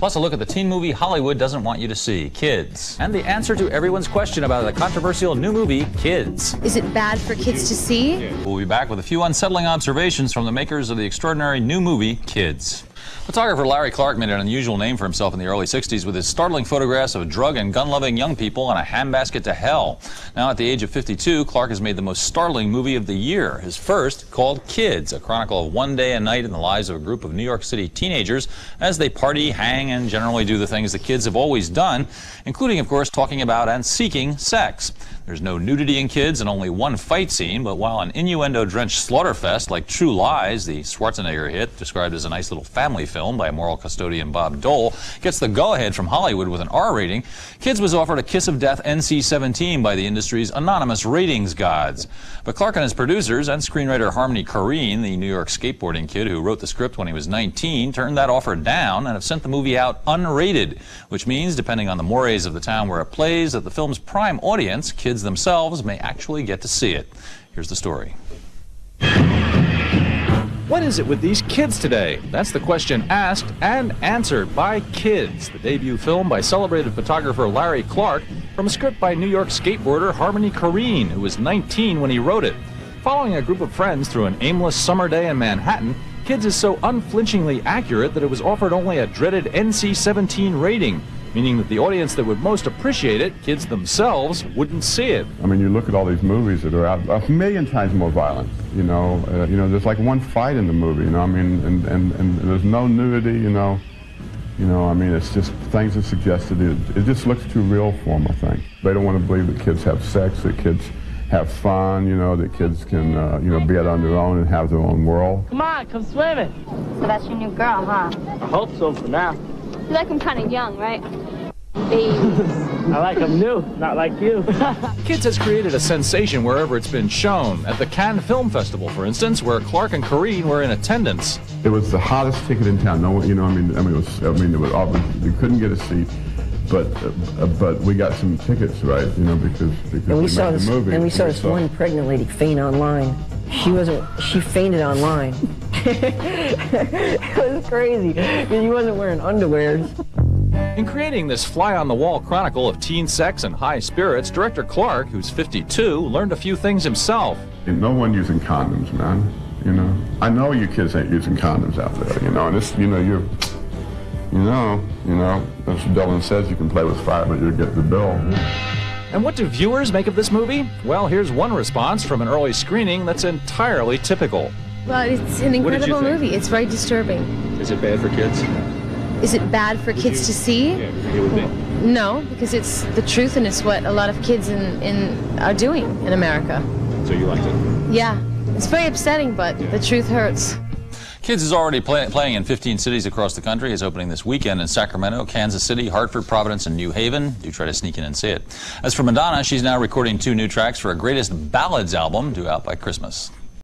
Plus a look at the teen movie Hollywood doesn't want you to see, Kids. And the answer to everyone's question about the controversial new movie, Kids. Is it bad for kids to see? We'll be back with a few unsettling observations from the makers of the extraordinary new movie, Kids. Photographer Larry Clark made an unusual name for himself in the early 60s with his startling photographs of drug and gun-loving young people in a handbasket to hell. Now, at the age of 52, Clark has made the most startling movie of the year, his first, called Kids, a chronicle of one day and night in the lives of a group of New York City teenagers as they party, hang, and generally do the things that kids have always done, including, of course, talking about and seeking sex. There's no nudity in Kids and only one fight scene, but while an innuendo-drenched slaughterfest like True Lies, the Schwarzenegger hit, described as a nice little family film by moral custodian Bob Dole, gets the go-ahead from Hollywood with an R rating, Kids was offered a kiss of death NC-17 by the industry's anonymous ratings gods. But Clark and his producers and screenwriter Harmony Korine, the New York skateboarding kid who wrote the script when he was 19, turned that offer down and have sent the movie out unrated, which means, depending on the mores of the town where it plays, that the film's prime audience, kids themselves, may actually get to see it. Here's the story. What is it with these kids today? That's the question asked and answered by Kids, the debut film by celebrated photographer Larry Clark from a script by New York skateboarder Harmony Korine, who was 19 when he wrote it. Following a group of friends through an aimless summer day in Manhattan, Kids is so unflinchingly accurate that it was offered only a dreaded NC-17 rating, meaning that the audience that would most appreciate it, kids themselves, wouldn't see it. I mean, you look at all these movies that are out, a million times more violent, you know, there's like one fight in the movie, you know, I mean, and there's no nudity, you know, I mean, it's just things that suggested it just looks too real for them, I think. They don't want to believe that kids have sex, that kids have fun, you know, that kids can, be out on their own and have their own world. Come on, come swimming. So that's your new girl, huh? I hope so for now. You like him kind of young, right? I like him new, not like you. Kids has created a sensation wherever it's been shown. At the Cannes Film Festival, for instance, where Clark and Korine were in attendance. It was the hottest ticket in town. No, it was obvious. You couldn't get a seat, but we got some tickets, right? You know, because we saw made the movie. And we saw this one pregnant lady faint online. She fainted online. It was crazy because she wasn't wearing underwears. In creating this fly-on-the-wall chronicle of teen sex and high spirits, director Clark, who's 52, learned a few things himself. No one using condoms, man. You know, I know you kids ain't using condoms out there. You know, and this, as Dylan says, you can play with fire, but you'll get the bill. And what do viewers make of this movie? Well, here's one response from an early screening that's entirely typical. Well, it's an incredible movie. It's very disturbing. Is it bad for kids? Is it bad for kids to see? Yeah, it would be. No, because it's the truth and it's what a lot of kids are doing in America. So you liked it? Yeah. It's very upsetting, but the truth hurts. Kids is already playing in 15 cities across the country. It's opening this weekend in Sacramento, Kansas City, Hartford, Providence, and New Haven. Do try to sneak in and see it. As for Madonna, she's now recording 2 new tracks for a Greatest Ballads album due out by Christmas.